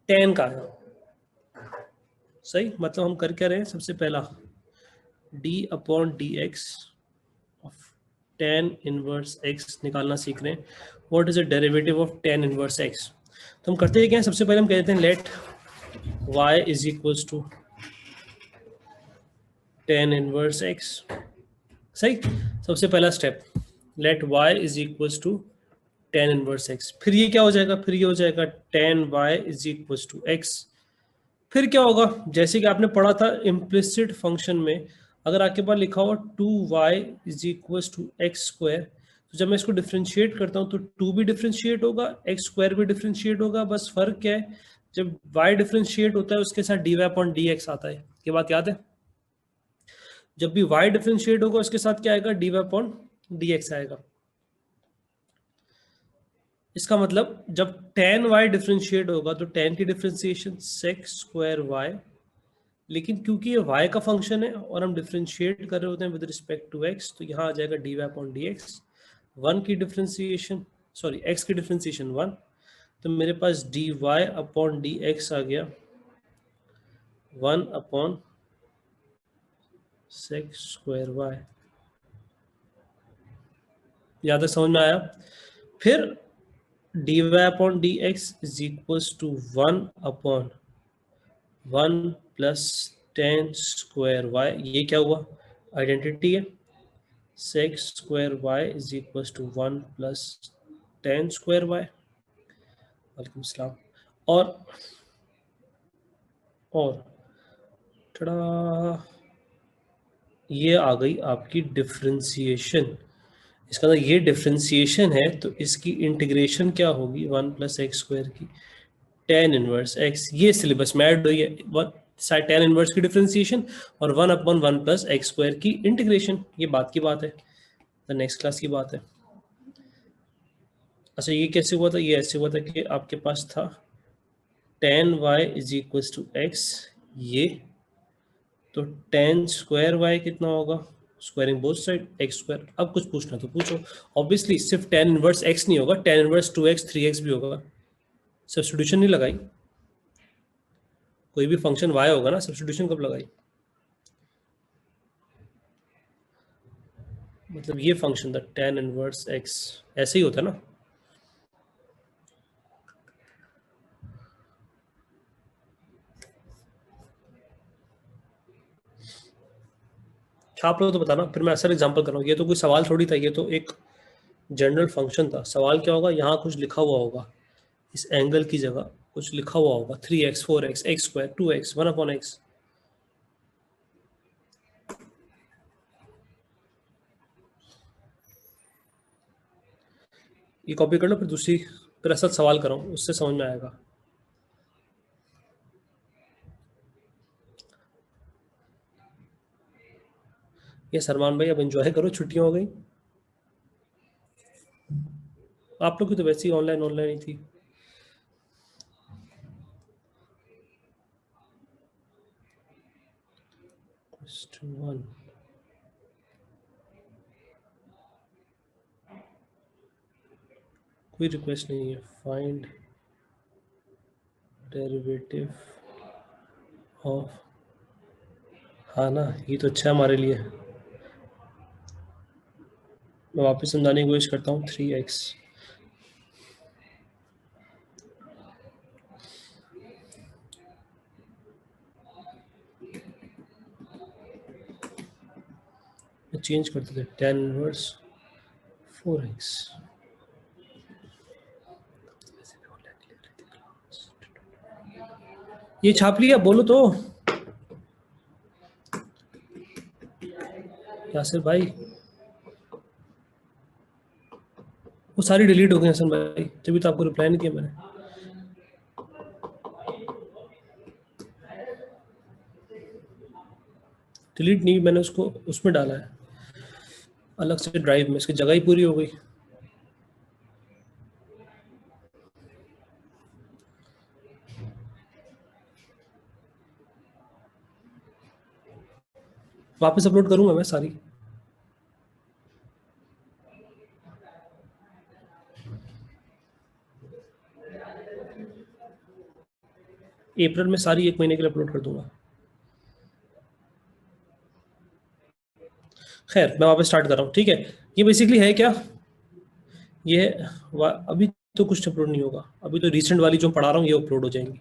tan का है, सही। मतलब हम कर क्या रहे हैं, सबसे पहला d upon d x of tan inverse x निकालना सीख रहे हैं। What is the derivative of tan inverse x? तो हम करते हैं क्या, सबसे पहले हम कहते हैं let y is equals to tan inverse x, सही। सबसे पहला स्टेप, let y is equals to tan inverse x। फिर ये क्या हो जाएगा, फिर ये हो जाएगा tan y is equals to x। फिर क्या होगा, जैसे कि आपने पढ़ा था इम्प्लिसिट फंक्शन में, अगर आपके पास लिखा हुआ 2y is equals to x square, तो जब मैं इसको डिफ्रेंशिएट करता हूँ तो 2 भी डिफ्रेंशिएट होगा, एक्स स्क्वायर भी डिफ्रेंशिएट होगा। बस फर्क क्या है, जब y डिफ्रेंशिएट होता है उसके साथ d y upon d x आता है। ये बात याद है, जब भी y डिफ्रेंशिएट होगा उसके साथ क्या आएगा, d y upon d x आएगा। इसका मतलब जब tan y डिफ्रेंशिएट होगा तो tan की डिफ्रेंशिएशन sec स्क्वायर y, लेकिन क्योंकि ये y का फंक्शन है और हम डिफ्रेंशिएट कर रहे होते हैं विद रिस्पेक्ट टू x, तो यहाँ आ जाएगा d y upon d x. One की डिफ्रेंशिएशन, सॉरी x की डिफ्रेंशिएशन 1, तो मेरे पास d y upon d x आ गया 1 अपॉन sec स्क्वायर y। यहाँ तक समझ में आया? फिर d y upon d x is equals to 1 upon 1 plus tan square y. ये क्या हुआ, आइडेंटिटी है। sec square y is equals to 1 plus tan square y. वालेकुम सलाम। और थोड़ा ये आ गई आपकी डिफ्रेंसिएशन। इसका मतलब ये डिफ्रेंसिएशन है, तो इसकी इंटीग्रेशन क्या होगी, 1 प्लस एक्स स्क्वायर की tan इनवर्स x। ये सिलेबस में ऐड हुई है, tan इनवर्स की डिफरेंशिएशन और 1 अपॉन 1 प्लस एक्स स्क्वायर की इंटीग्रेशन। ये बात की बात है, तो नेक्स्ट क्लास की बात है। अच्छा, ये कैसे हुआ था, ये ऐसे हुआ था कि आपके पास था tan y is equal to x, ये तो tan स्क्वायर y कितना होगा, squaring both side x square. अब कुछ पूछना तो पूछो। ऑब्वियसली सिर्फ tan इनवर्स x नहीं होगा, tan इनवर्स 2x 3x भी होगा। सब्स्टिट्यूशन नहीं लगाई, कोई भी फंक्शन y होगा ना, सब्स्टिट्यूशन कब लगाई? मतलब ये फंक्शन था tan इनवर्स x, ऐसे ही होता है ना। छाप लो तो बताना, फिर मैं ऐसा एग्जांपल कर रहा हूँ। ये तो कोई सवाल थोड़ी था, ये तो एक जनरल फंक्शन था। सवाल क्या होगा, यहाँ कुछ लिखा हुआ होगा, इस एंगल की जगह कुछ लिखा हुआ होगा 3x 4x x square 2x 1 upon x. ये कॉपी कर लो, फिर दूसरी फिर ऐसा सवाल कर रहा हूँ, उससे समझ में आएगा। ये सलमान भाई अब एंजॉय करो, छुट्टियां हो गई। आप लोग की तो वैसे ही ऑनलाइन ऑनलाइन ही थी। क्वेश्चन 1, कोई रिक्वेस्ट नहीं है। फाइंड डेरिवेटिव ऑफ, हाँ ना, ये तो अच्छा है हमारे लिए। मैं वापस समझाने की कोशिश करता हूँ। 3x, चेंज करते थे tan इनवर्स 4x। ये छाप लिया, बोलो तो यासिर भाई। वो सारी डिलीट हो गई हसन भाई, तभी तो आपको रिप्लाई नहीं किया मैंने। डिलीट नहीं, मैंने उसको उसमें डाला है अलग से ड्राइव में, इसकी जगह ही पूरी हो गई। वापस अपलोड करूंगा मैं सारी। अप्रैल में सारी 1 महीने के लिए अपलोड कर दूंगा। खैर मैं वापस स्टार्ट कर रहा हूँ, ठीक है। ये बेसिकली है क्या, ये अभी तो कुछ अपलोड नहीं होगा, अभी तो रिसेंट वाली जो पढ़ा रहा हूँ ये अपलोड हो जाएंगी,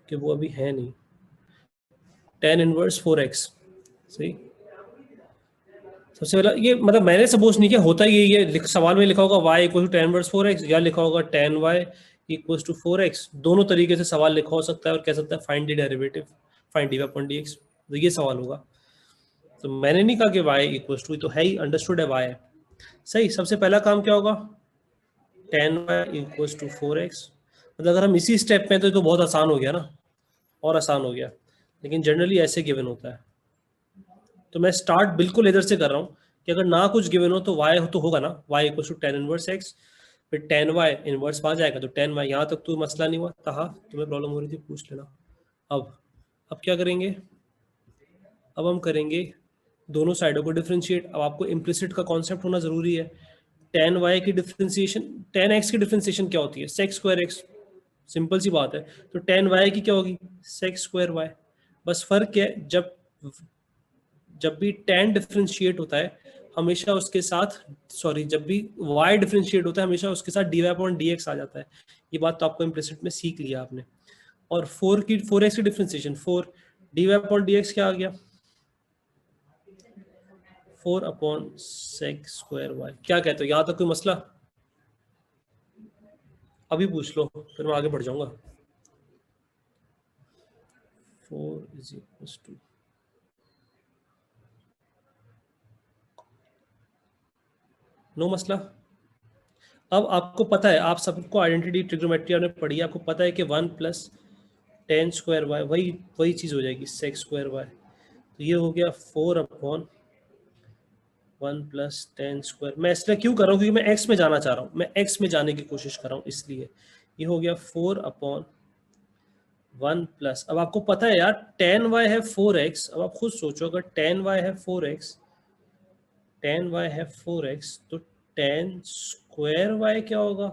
कि वो अभी है नहीं। tan इनवर्स 4x, सही। सबसे पहला ये मतलब मैंने सपोज नहीं किया, होता ये सवाल में लिखा होगा y equal to tan inverse 4x, या लिखा होगा tan y equal to 4x। दोनों तरीके से सवाल लिखा हो सकता है, और कह सकता है find the derivative, find dy upon dx, तो ये सवाल होगा। तो मैंने नहीं कहा कि y इक्वल टू, तो है ही, अंडरस्टूड है y है, सही। सबसे पहला काम क्या होगा, tan y equal to 4x। मतलब अगर हम इसी स्टेप में तो बहुत आसान हो गया ना, और आसान हो गया, लेकिन जनरली ऐसे गिवन होता है। तो मैं स्टार्ट बिल्कुल इधर से कर रहा हूँ कि अगर ना कुछ गिवन हो तो y तो होगा ना, y equal to tan inverse x, फिर tan y इनवर्स आ जाएगा, तो tan y। यहाँ तक तो मसला नहीं हुआ था, तुम्हें प्रॉब्लम हो रही थी पूछ लेना। अब क्या करेंगे, अब हम करेंगे दोनों साइडों को डिफरेंशिएट। अब आपको इम्प्लिसिट का कॉन्सेप्ट होना जरूरी है। tan y की डिफरेंशिएशन, tan x की डिफरेंशिएशन क्या होती है, sec स्क्वायर x, सिंपल सी बात है। तो tan y की क्या होगी, sec स्क्वायर y। बस फर्क है, जब भी tan डिफरेंशिएट होता है हमेशा उसके साथ, सॉरी, जब भी y डिफरेंशिएट होता है हमेशा उसके साथ dy अपॉन dx आ जाता है। ये बात तो आपको इम्प्लिसिट में सीख लिया आपने। और 4x की डिफरेंशिएशन, 4 dy अपॉन dx क्या आ गया, 4 अपॉन sec स्क्वायर y। क्या कहते हो, यहाँ तक कोई मसला, अभी पूछ लो फिर मैं आगे बढ़ जाऊंगा। 4 इज इक्वल टू, नो मसला। अब आपको पता है, आप सबको आइडेंटिटी ट्रिग्नोमेट्री आपने पढ़ी है, आपको पता है कि 1 प्लस tan स्क्वायर वाई वही वही चीज़ हो जाएगी sec स्क्वायर वाई। तो ये हो गया 4 अपॉन 1 प्लस tan स्क्वायर। मैं इसलिए क्यों कर रहा हूँ, क्योंकि मैं x में जाना चाह रहा हूँ, मैं x में जाने की कोशिश कर रहा हूँ, इसलिए ये हो गया 4 अपॉन 1 प्लस, अब आपको पता है यार tan y है 4x। अब आप खुद सोचो, अगर tan y है 4x, tan y है 4x, तो tan स्क्वायर y क्या होगा,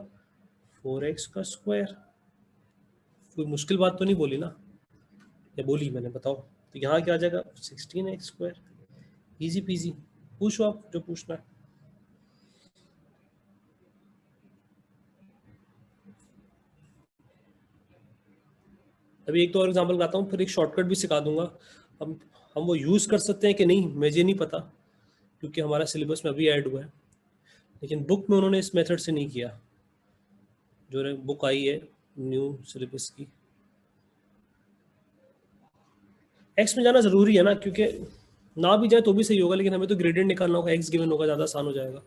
4x का स्क्वायर। कोई मुश्किल बात तो नहीं बोली ना, या बोली मैंने, बताओ। तो यहाँ क्या आ जाएगा, 16x स्क्वायर। इजी पीजी, पूछो आप जो पूछना है। अभी एक तो और एग्जांपल बताता हूँ, फिर एक शॉर्टकट भी सिखा दूंगा। हम वो यूज़ कर सकते हैं कि नहीं मुझे नहीं पता, क्योंकि हमारा सिलेबस में अभी ऐड हुआ है, लेकिन बुक में उन्होंने इस मेथड से नहीं किया, जो बुक आई है न्यू सिलेबस की। एक्स में जाना ज़रूरी है ना, क्योंकि ना भी जाए तो भी सही होगा, लेकिन हमें तो ग्रेडियंट निकालना होगा, एक्स गिवन होगा, ज़्यादा आसान हो जाएगा।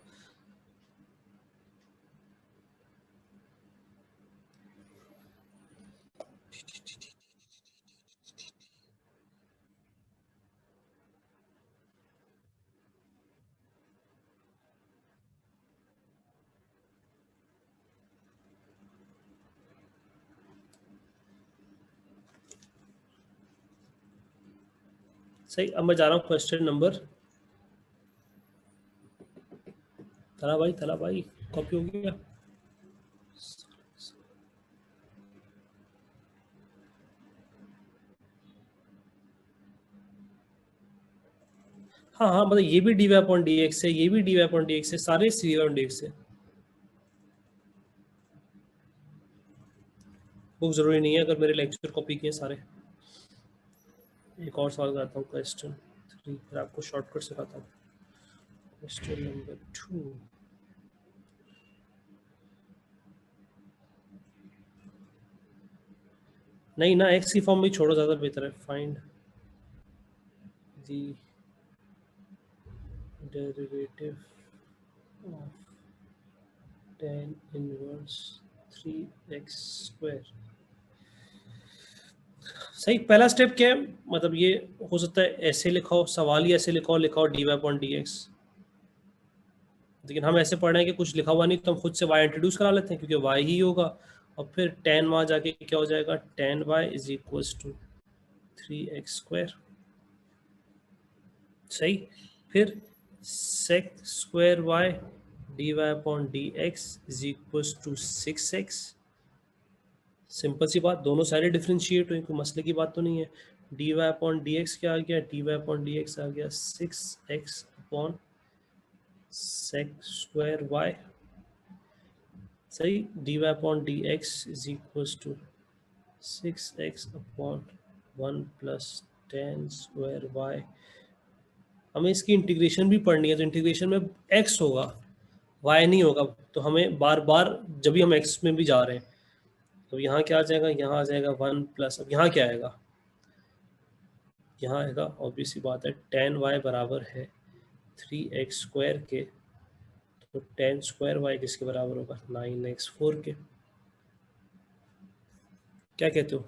सही, अब मैं जा रहा हूँ क्वेश्चन नंबर, थला भाई कॉपी हो गया। हाँ हाँ, मतलब ये भी d y upon d x है, ये भी d y upon d x है, सारे C y upon d x है। बुक जरूरी नहीं है, अगर मेरे लेक्चर कॉपी किए सारे। एक और सवाल करता हूँ, क्वेश्चन 3, फिर आपको शॉर्टकट सिखाता हूँ। क्वेश्चन नंबर 2, नहीं ना, एक्स की फॉर्म में छोड़ो, ज़्यादा बेहतर है। Find the derivative of tan inverse 3x square. सही, पहला स्टेप क्या है, मतलब ये हो सकता है ऐसे लिखाओ, सवाल ही ऐसे लिखाओ d y upon d x, लेकिन हम ऐसे पढ़ रहे हैं कि कुछ लिखा हुआ नहीं, तो हम खुद से y इंट्रोड्यूस करा लेते हैं, क्योंकि y ही होगा। और फिर tan वहाँ जाके क्या हो जाएगा, tan y is equal to 3x square, सही। फिर sec square y dy upon dx is equal to 6x, simple सी बात, दोनों साइड डिफरेंशिएट हुई, कोई मसले की बात तो नहीं है। D y upon d x क्या आ गया, d y upon d x आ गया 6x upon sec square y, सही। D y upon d x is equal to 6x upon 1 plus 10 square y. हमें इसकी इंटीग्रेशन भी पढ़नी है, तो इंटीग्रेशन में x होगा, y नहीं होगा। तो हमें बार बार जब भी हम x में भी जा रहे हैं, तो यहाँ क्या आ जाएगा, यहाँ आ जाएगा 1 प्लस, अब यहाँ क्या आएगा, यहाँ आएगा ऑब्वियस सी बात है tan y बराबर है 3x स्क्वायर के, तो tan स्क्वायर y किसके बराबर होगा, 9x4 के। क्या कहते हो?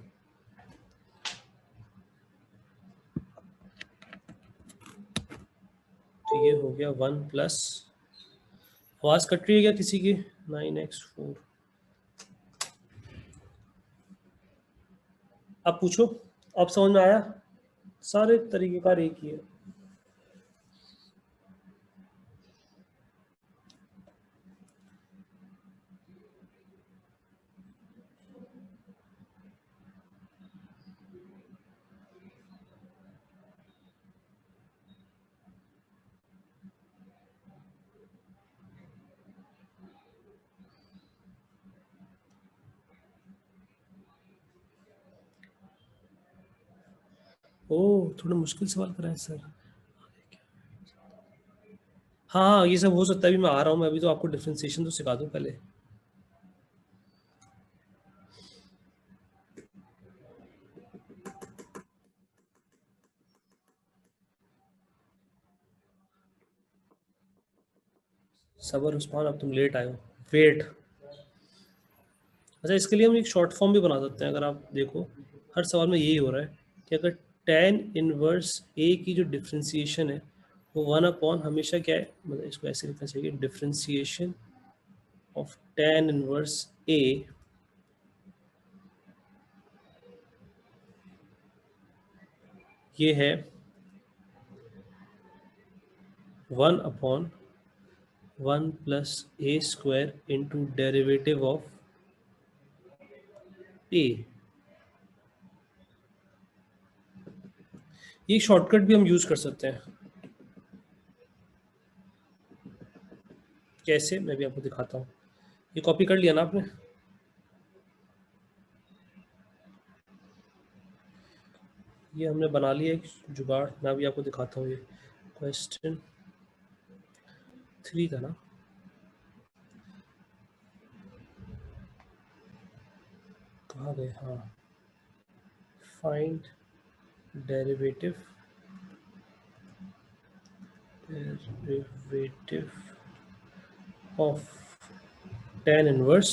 तो ये हो गया 1 प्लस, आवाज कट रही है क्या किसी की, 9x4। अब पूछो, अब समझ में आया? सारे तरीके का एक ही है। ओह, थोड़ा मुश्किल सवाल कराए सर। हाँ हाँ, ये सब हो सकता है, अभी मैं आ रहा हूँ, मैं अभी तो आपको डिफरेंशिएशन तो सिखा दूँ पहले। सबर उस्मान, अब तुम लेट आए हो, वेट। अच्छा, इसके लिए हम एक शॉर्ट फॉर्म भी बना सकते हैं। अगर आप देखो, हर सवाल में यही हो रहा है कि अगर tan इनवर्स ए की जो डिफरेंशिएशन है वो 1 अपॉन हमेशा क्या है, मतलब इसको ऐसे लिखना चाहिए, differentiation of tan inverse a ये है 1 upon 1 plus a square into derivative of a. ये शॉर्टकट भी हम यूज कर सकते हैं। कैसे, मैं भी आपको दिखाता हूँ। ये कॉपी कर लिया ना आपने? ये हमने बना लिया एक जुगाड़, मैं भी आपको दिखाता हूँ। ये क्वेश्चन 3 था ना, कहाँ गए, हाँ, find derivative of tan inverse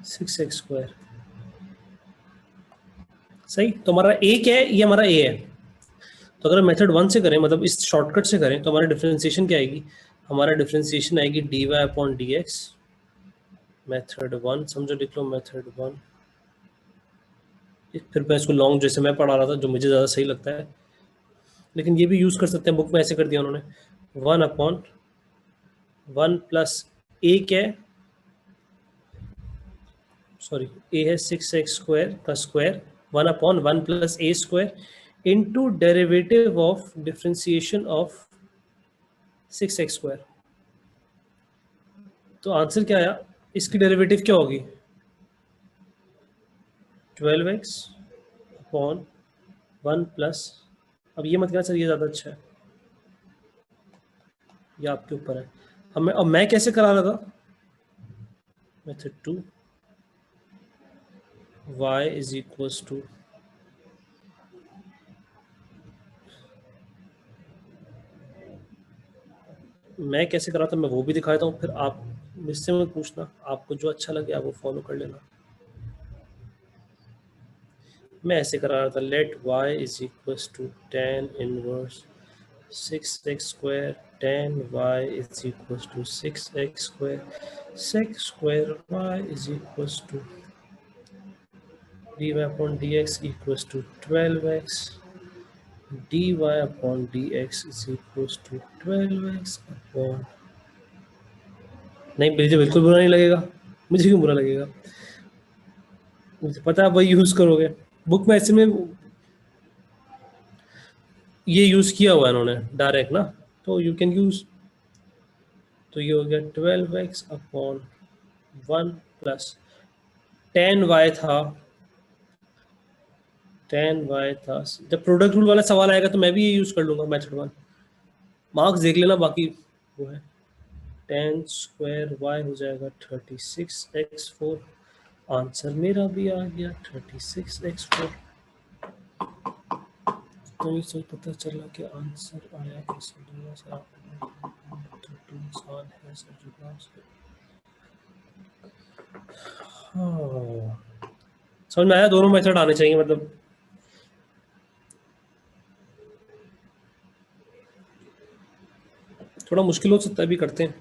6x square. सही, तो हमारा a क्या है, ये हमारा a है। तो अगर मेथड 1 से करें, मतलब इस शॉर्टकट से करें, तो हमारा डिफरेंशिएशन क्या आएगी, हमारा डिफरेंशिएशन आएगी dy अपॉन dx। मेथड 1 समझो, लिख लो मेथड 1। फिर मैं इसको लॉन्ग जैसे मैं पढ़ा रहा था, जो मुझे ज़्यादा सही लगता है, लेकिन ये भी यूज़ कर सकते हैं, बुक में ऐसे कर दिया उन्होंने। 1 अपॉन 1 प्लस ए क्या है, सॉरी, ए है 6x स्क्वायर का square, 1 upon 1 plus a square into derivative of differentiation of 6x square. तो आंसर क्या आया, इसकी डेरिवेटिव क्या होगी, 12x अपॉन 1 प्लस, अब ये मत कहना सर ये ज़्यादा अच्छा है, ये आपके ऊपर है। अब मैं कैसे करा रहा था, method 2, y is equals to, मैं कैसे करा था मैं वो भी दिखा देता हूँ, फिर आप मुझसे मत पूछना, आपको जो अच्छा लगे आप वो फॉलो कर लेना। मैं ऐसे करा रहा था, let y is equals to tan inverse 6x square, tan y is equals to 6x square, sec square y is equals to dy upon dx equals to 12x, dy upon dx is equals to 12x upon नहीं, मुझे बिल्कुल बुरा नहीं लगेगा, मुझे क्यों बुरा लगेगा, मुझे पता है आप वही यूज करोगे। बुक में ऐसे में ये यूज किया हुआ है इन्होंने डायरेक्ट ना, तो यू कैन यूज। तो ये हो गया 12x अपॉन 1 + 10y था, 10y था। जब प्रोडक्ट रूल वाला सवाल आएगा तो मैं भी ये यूज कर लूंगा मेथड 1। मार्क्स देख लेना बाकी वो है। 10² y हो जाएगा 36x4। आंसर मेरा भी आ गया 36x4। तो इससे पता चला कि आंसर आया कैसे, दुनिया से आसान है सर जुगाड़ से। हाँ, समझ में आया, दोनों मेथड आने चाहिए, मतलब थोड़ा मुश्किल हो सकता है, भी करते हैं।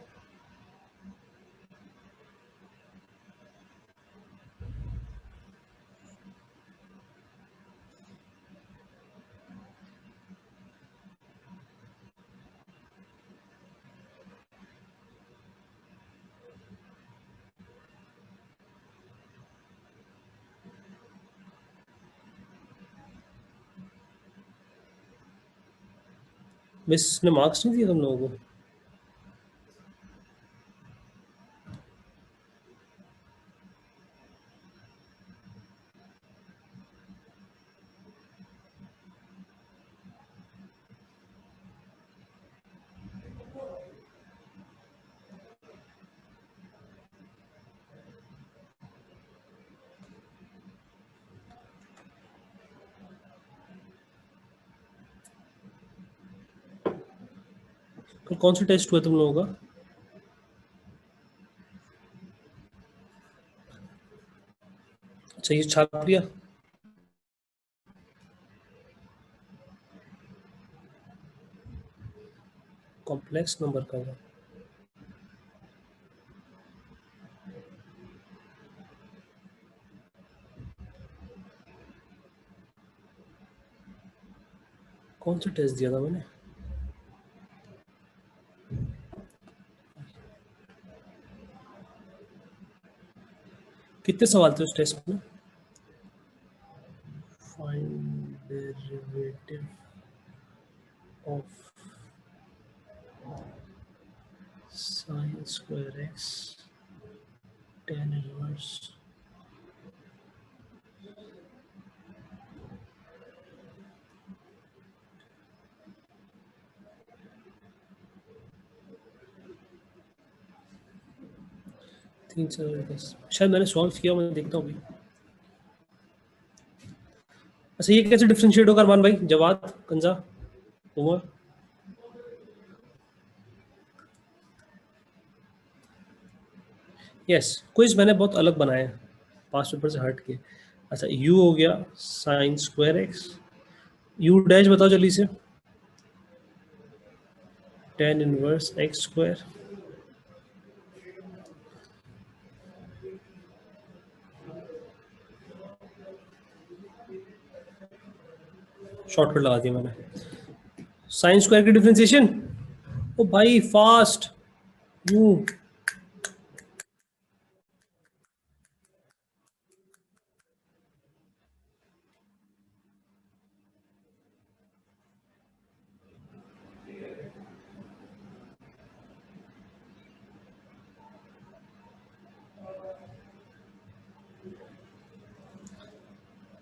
मिस ने मार्क्स नहीं दिए तुम लोगों को? तो कौन सा टेस्ट हुआ तुम लोगों का? अच्छा, ये छाप लिया। कॉम्प्लेक्स नंबर का है। कौन सा टेस्ट दिया था मैंने? कितने सवाल थे उस टेस्ट में? Find derivative of sine square x tan inverse. 3 4 10 शायद मैंने सॉल्व किया, मैं देखता हूँ अभी। अच्छा, ये कैसे डिफरेंशिएट होगा अरमान भाई, जवाब कंजा उमर? यस, क्विज मैंने बहुत अलग बनाया है, पास पेपर से हट के। अच्छा, यू हो गया sign square x, you dash बताओ जल्दी से। Ten inverse x square. Shortcut लगा दिया मैंने। साइन स्क्वायर की डिफरेंशिएशन, ओ भाई fast. You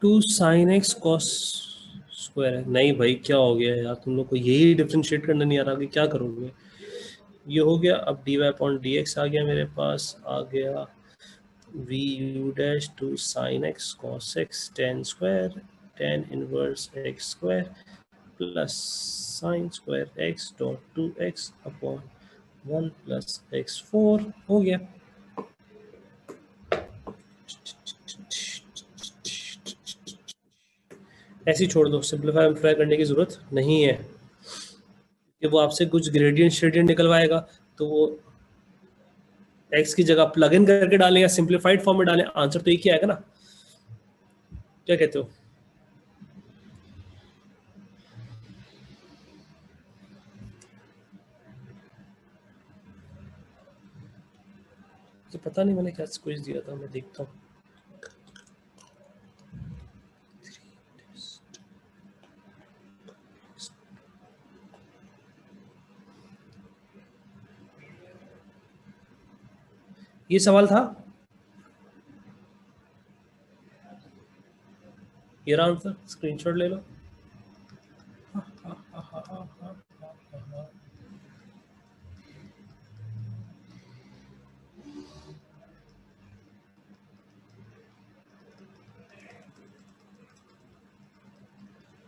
2 sin x cos square है। नहीं भाई, क्या हो गया यार, तुम लोग को यही डिफरेंशिएट करना नहीं आ रहा कि क्या करोगे। ये हो गया, अब d y upon d x आ गया मेरे पास, आ गया v u dash 2 sin x cos x tan square, tan inverse x square plus sine square x dot 2x upon 1 + x4 हो गया। ऐसे ही छोड़ दो, सिंप्लीफाई करने की जरूरत नहीं है, कि वो आपसे कुछ ग्रेडियंट श्रेडियंट निकलवाएगा, तो वो एक्स की जगह प्लग इन करके डालें या सिंप्लीफाइड फॉर्म में डालें, आंसर तो एक ही आएगा ना। क्या कहते हो? तो पता नहीं मैंने क्या क्विज दिया था, मैं देखता हूँ। ये सवाल था, ये रहा आंसर, स्क्रीनशॉट ले लो।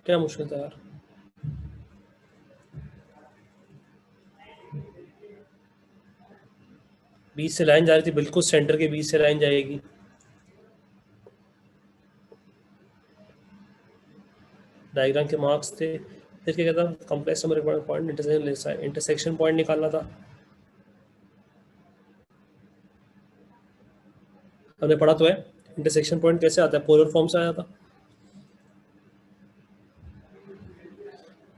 क्या मुश्किल था यार। बीच से लाइन जा रही थी, बिल्कुल सेंटर के बीच से लाइन जाएगी। डायग्राम के मार्क्स थे, फिर क्या कहता, complex number point, intersection point निकालना था। हमने पढ़ा तो है इंटरसेक्शन पॉइंट कैसे आता है, पोलर फॉर्म से आया था।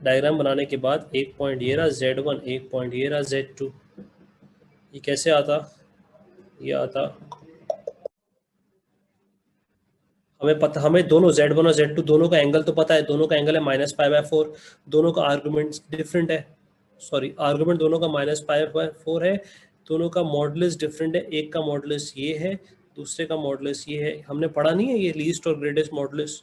डायग्राम बनाने के बाद एक पॉइंट ये रहा Z1, एक पॉइंट ये रहा Z2, ये कैसे आता, ये आता, हमें पता, हमें दोनों Z1 और Z2 दोनों का एंगल तो पता है, दोनों का एंगल है -π/4, दोनों का आर्गुमेंट डिफरेंट है, सॉरी आर्गुमेंट दोनों का -π/4 है, दोनों का मॉडुलस डिफरेंट है, एक का मॉडुलस ये है, दूसरे का मॉडुलस ये है। हमने पढ़ा नहीं है ये लीस्ट और ग्रेटेस्ट मॉडुलस।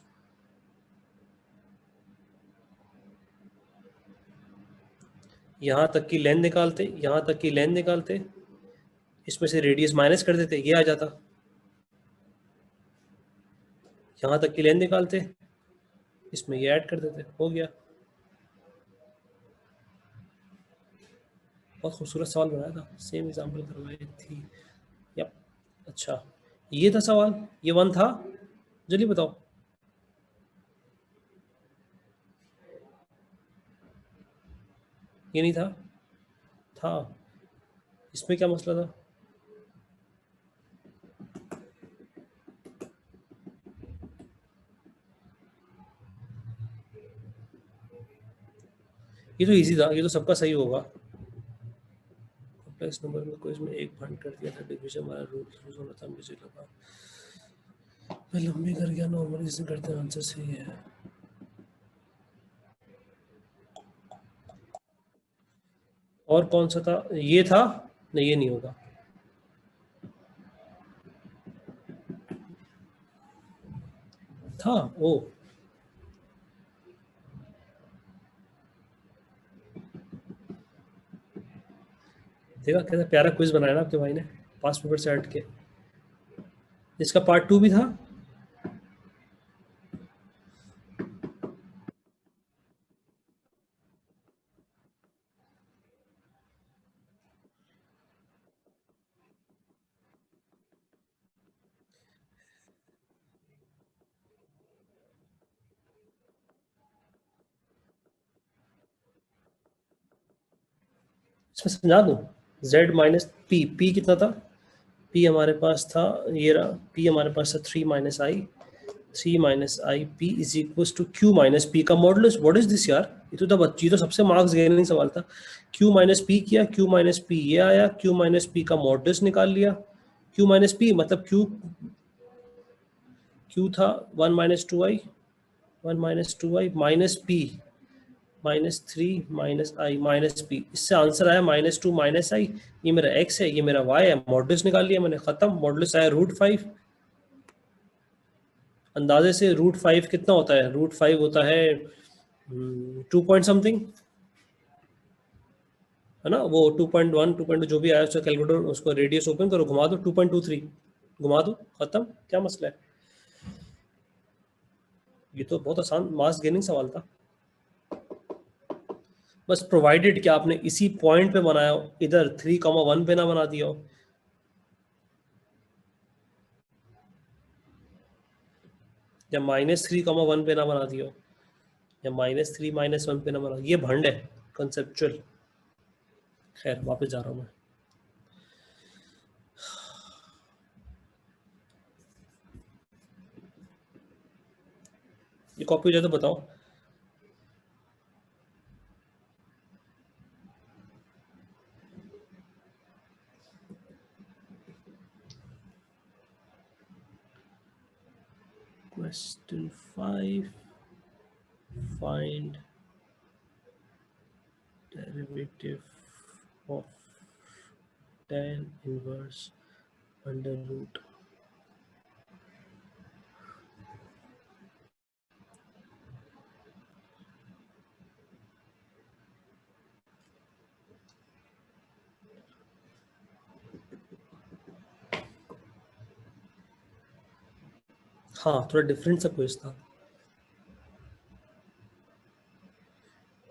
यहाँ तक की लेंथ निकालते, यहाँ तक की लेंथ निकालते, इसमें से रेडियस माइनस कर देते, ये आ जाता। यहाँ तक की लेंथ निकालते, इसमें ये ऐड कर देते, हो गया। बहुत खूबसूरत सवाल बनाया था, सेम एग्जांपल करवाई थी। यप, अच्छा ये था सवाल, ये वन था, जल्दी बताओ। ये नहीं था, था, इसमें क्या मसला था। ये तो इजी था, ये तो सबका सही होगा। कॉम्प्लेक्स नंबर में कोई इसमें एक भाग कर दिया था, डिवीजन हमारा रूट यूज होना था, मुझे लगा मैं लंबी कर गया, नॉर्मली जिसे करते हैं आंसर सही है। और कौन सा था, ये था, नहीं ये नहीं होगा, था ओ, देखा कैसा प्यारा क्विज बनाया ना आपके भाई ने, पास पेपर से हट के। इसका पार्ट 2 भी था। इसमें समझा दूँ, Z-P, P कितना था, P हमारे पास था, ये रहा P हमारे पास था 3 - I, 3 - I P is equal to Q - P का मॉडुलस। व्हाट इज दिस यार, ये तो सबसे मार्क्स गेनिंग सवाल था। Q - P किया, Q - P ये आया, Q - P का मॉडुलस निकाल लिया। Q - P मतलब Q था 1 - 2I, 1 - 2I minus P, -3 - I -P, इससे आंसर आया -2 - I। ये मेरा x है, ये मेरा y है, मॉडुलस निकाल लिया मैंने, खत्म। मॉडुलस आया √5। अंदाजे से √5 कितना होता है, √5 होता है 2 पॉइंट समथिंग, है ना, वो 2.1 2.2 जो भी आया उसका कैलकुलेटर, उसको रेडियस ओपन करो, घुमा दो 2.23, घुमा दो, खत्म, क्या मसला है। ये तो बहुत आसान मास गेनिंग सवाल था। बस प्रोवाइडेड कि आपने इसी पॉइंट पे बनाया हो, इधर 3,1 पे ना बना दिया हो, या -3,1 पे ना बना दिया हो, या -3 -1 पे ना बना, ये भंड है कंसेप्चुअल। खैर वापस जा रहा हूँ मैं। ये कॉपी हो जाए तो बताओ। Question 5. Find derivative of tan inverse under root. हाँ, थोड़ा डिफरेंट सा क्वेश्चन था।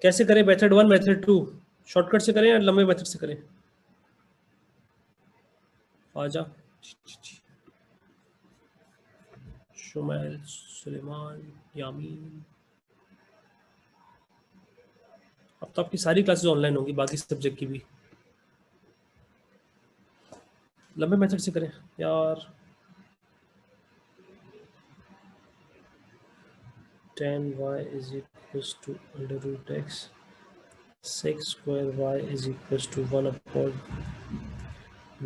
कैसे करें? मेथड 1, मेथड 2 शॉर्टकट से करें या लंबे मेथड से करें? आजा शुमैल, सुलेमान, यामीन। अब तो आपकी सारी क्लासेस ऑनलाइन होंगी, बाकी सब्जेक्ट की भी। लंबे मेथड से करें यार। tan y is equals to under root x sec square y is equals to 1 upon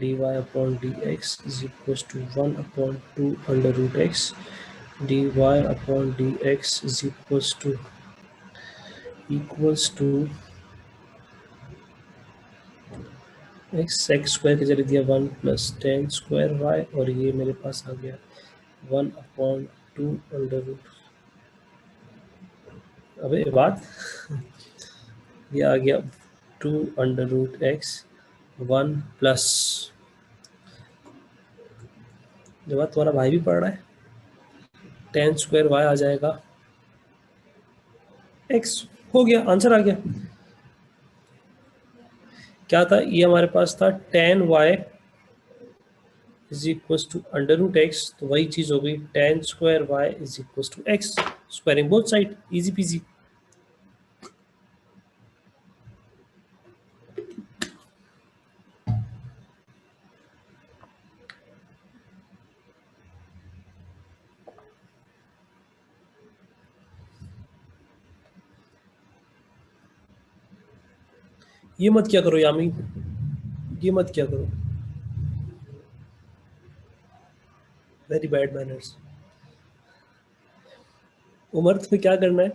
dy upon dx is equals to 1 upon 2 under root x dy upon dx is equals to x sec square के जरिए दिया 1 plus ten square y और ये मेरे पास आ गया 1 upon 2 under root. अबे बात ये आ गया 2 अंडर रूट x 1 प्लस, जो बात तुम्हारा भाई भी पढ़ रहा है, टेन स्क्वायर y आ जाएगा x। हो गया, आंसर आ गया। क्या था ये? हमारे पास था tan y is equal to under root x, तो वही चीज हो गई tan square y is equal to x, squaring both side, easy peasy. ये मत क्या करो यामी, ये मत क्या करो, वेरी बैड मैनर्स। उमर तुम्हें क्या करना है?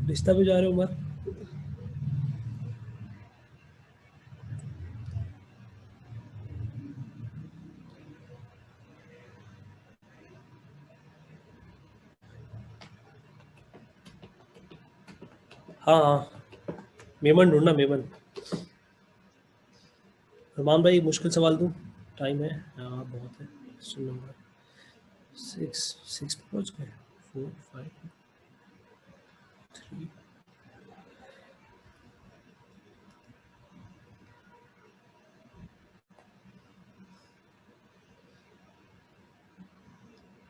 रिश्ता पे जा रहे हो उमर? हाँ हाँ, मेमन ढूंढना, मेमन। रमान भाई मुश्किल सवाल दूं? टाइम है? हाँ बहुत है। क्वेश्चन नंबर 6 पे पहुंच गए। 4 5 3।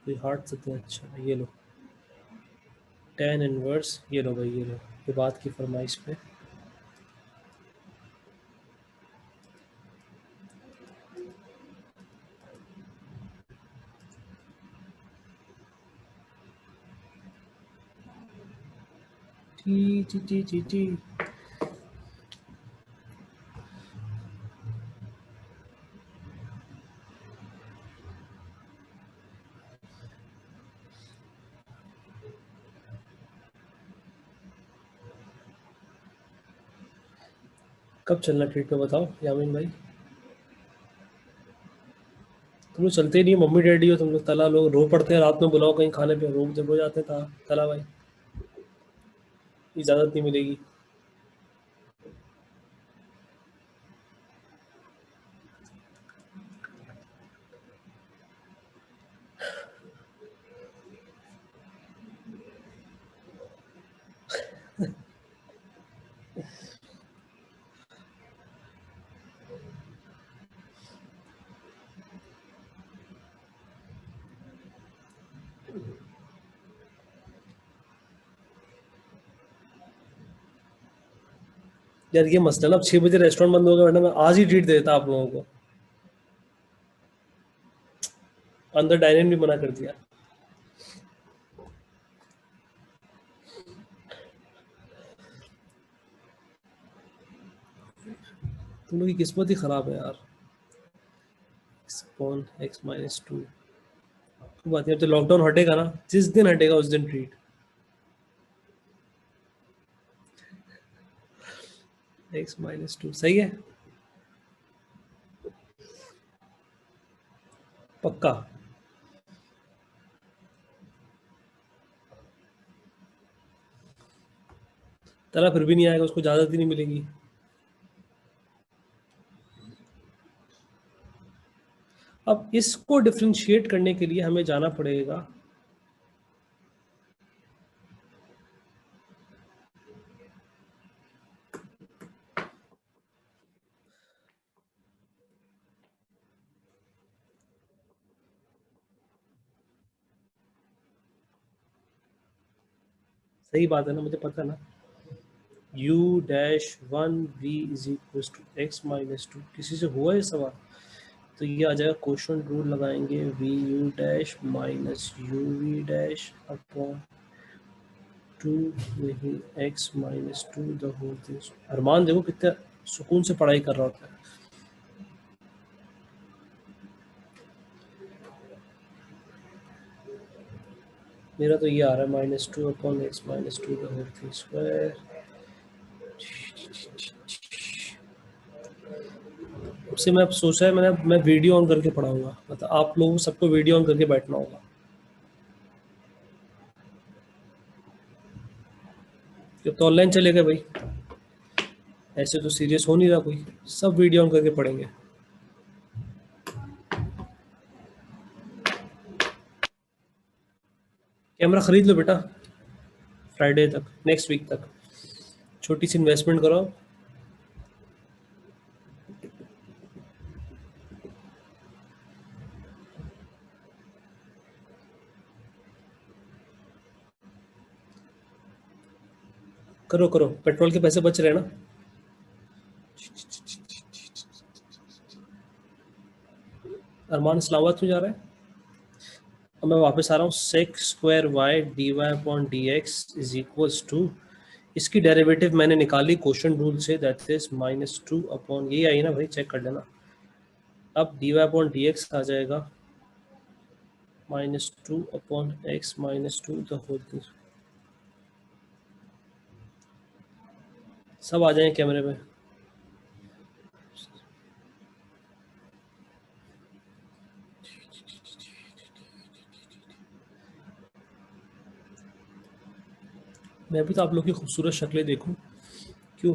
कोई हार्ड सकते हैं? अच्छा ये लो, tan इनवर्स, ये लो भाई, ये लो, ये बात की फरमाइश पे। T T T T T. कब चलना ट्रीट पे बताओ यामीन भाई? तुम लोग चलते ही नहीं, मम्मी डैडी हो तुम लोग, तला लोग रो पड़ते हैं रात में, बुलाओ कहीं खाने पे, रोक जब हो जाते हैं तला भाई, इजाजत नहीं मिलेगी। यार ये मसला ना, अब 6 बजे रेस्टोरेंट बंद हो गया, वरना मैं आज ही ट्रीट दे देता आप लोगों को। अंदर डाइनिंग भी मना कर दिया। तुम लोग की किस्मत ही खराब है यार। x अपॉन x माइनस 2 बात नहीं, तो लॉकडाउन हटेगा ना, जिस दिन हटेगा उस दिन ट्रीट। x-2 सही है, पक्का। तला फिर भी नहीं आएगा, उसको इजाजत ही नहीं मिलेगी। अब इसको डिफ्रेंशिएट करने के लिए हमें जाना पड़ेगा सही बात है ना, मुझे पता है ना। u-1v is equal to x-2, किसी से हुआ है सवाल? तो ये आ जाएगा, क्वेश्चन रूल लगाएंगे, v u dash minus u v dash upon 2 वही x-2 द होल थिंग। अरमान देखो कितना सुकून से पढ़ाई कर रहा होता है। मेरा तो ये आ रहा है -2 upon x-2 the whole thing square. उससे मैं सोचा है, मैं वीडियो ऑन करके पढ़ाऊंगा, मतलब आप लोगों सबको वीडियो ऑन करके बैठना होगा। जब तो ऑनलाइन चलेगा भाई, ऐसे तो सीरियस हो नहीं रहा कोई, सब वीडियो ऑन करके पढ़ेंगे। कैमरा खरीद लो बेटा, फ्राइडे तक, नेक्स्ट वीक तक, छोटी सी इन्वेस्टमेंट करो। करो करो, पेट्रोल के पैसे बच रहे हैं ना। अरमान इस्लामाबाद क्यों जा रहा है? अब मैं वापस आ रहा हूँ, sec square y d y upon d x is equals to, इसकी डेरिवेटिव मैंने निकाली क्वेश्चन रूल से, दैट इज -2 अपॉन, ये आई ना भाई, चेक कर लेना। अब d y upon d x आ जाएगा -2 upon x-2 the whole thing. सब आ जाएंगे कैमरे में। मैं भी तो आप लोग की खूबसूरत शक्लें देखूं, क्यों?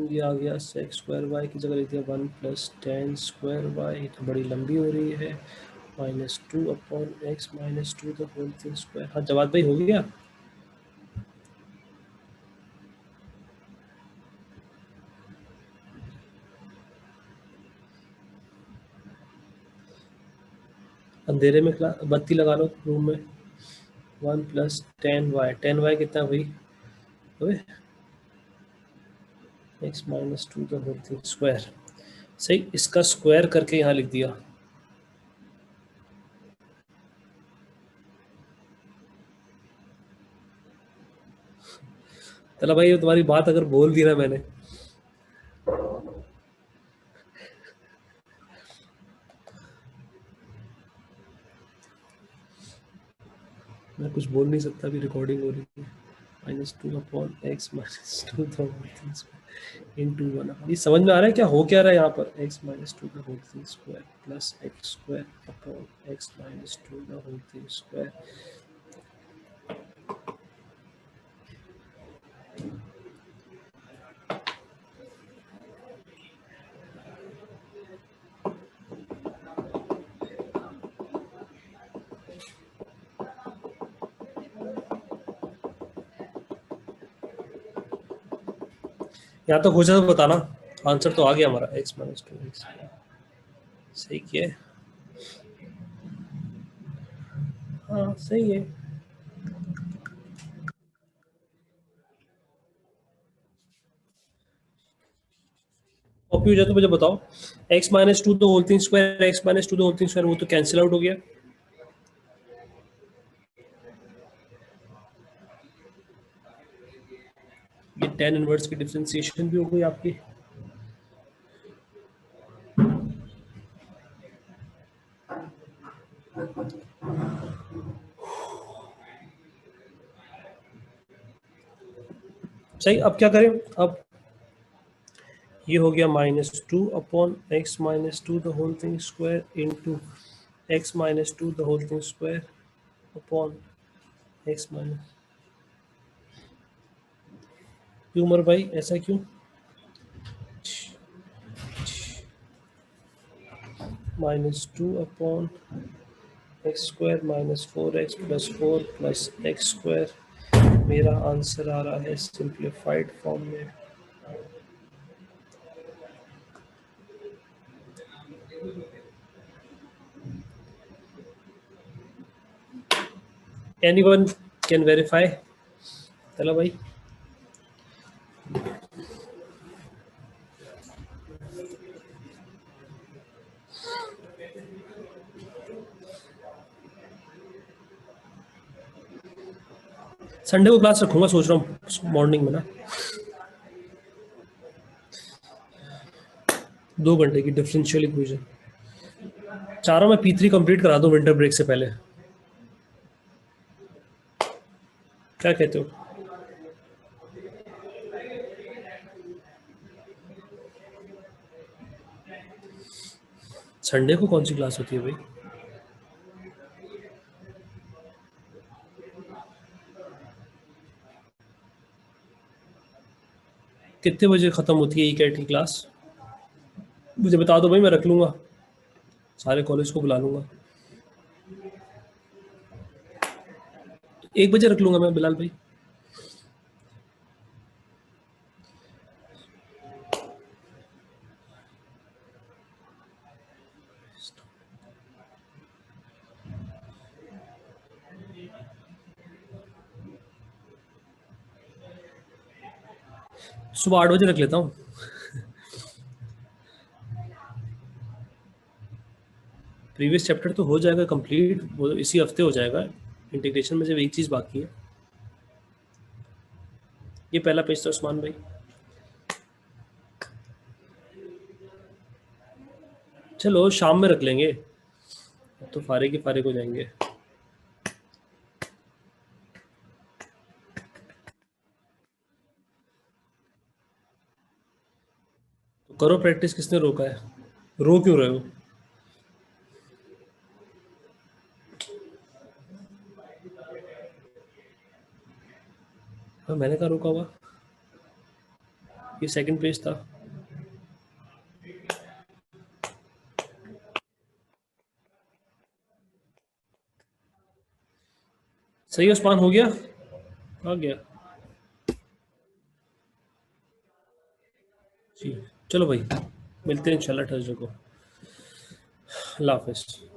ये आ गया, सेक स्क्वायर वाई की जगह लिख दिया 1 + tan स्क्वायर वाई, तो बड़ी लंबी हो रही है, -2 upon x-2 the whole thing square. हाँ जवाब भाई, हो गया। अंधेरे में बत्ती लगा लो रूम में। 1 + tan y कितना भाई? अबे x-2 the whole thing square, सही, इसका स्क्वायर करके यहाँ लिख दिया। चला भाई, ये तुम्हारी बात अगर बोल दी ना मैंने, मैं कुछ बोल नहीं सकता, अभी रिकॉर्डिंग हो रही है। -2 upon x-2 the whole thing square into 1। ये समझ में आ रहा है क्या हो क्या रहा है यहाँ पर? x-2 the whole thing square plus x square upon x-2 the whole thing square. यहाँ तो कुछ तो बताना, आंसर तो आ गया हमारा, x-2 x। सही किया है। हाँ सही है। कॉपी हो जाए तो मुझे बताओ। x-2 the whole thing square, x-2 the whole thing square, वो तो कैंसिल आउट हो गया। ये tan इनवर्स की डिफरेंशिएशन भी हो गई आपकी। सही, अब क्या करें, अब ये हो गया -2/x-2 the whole thing square into x-2 the whole thing square upon x minus. क्यों उमर भाई, ऐसा क्यों? -2/x² -4x + 4 + x²। मेरा आंसर आ रहा है सिंप्लीफाइड फॉर्म में। Anyone can verify? चलो भाई, संडे को क्लास रखूंगा, सोच रहा हूँ मॉर्निंग में ना, 2 घंटे की डिफरेंशियल इक्वेशन। चाह रहा हूँ मैं P3 कंप्लीट करा दूँ विंटर ब्रेक से पहले। क्या कहते हो? संडे को कौन सी क्लास होती है भाई? कितने बजे खत्म होती है ई-कैट की क्लास? मुझे बता दो भाई, मैं रख लूंगा, सारे कॉलेज को बुला लूंगा। 1 बजे रख लूंगा मैं बिलाल भाई। सुबह 8 बजे रख लेता हूँ। प्रीवियस चैप्टर तो हो जाएगा कंप्लीट, वो इसी हफ्ते हो जाएगा। इंटीग्रेशन में से एक चीज़ बाकी है। ये पहला पेज था उस्मान भाई। चलो शाम में रख लेंगे, तो फारिग ही फारिग हो जाएंगे। तो करो प्रैक्टिस, किसने रोका है? रो क्यों रहे हो? हाँ, मैंने कहा रोका हुआ, ये सेकंड पेज था। सही उस्मान, हो गया? आ गया जी। चलो भाई, मिलते हैं इंशाल्लाह थर्सडे को। अल्लाह हाफिज़।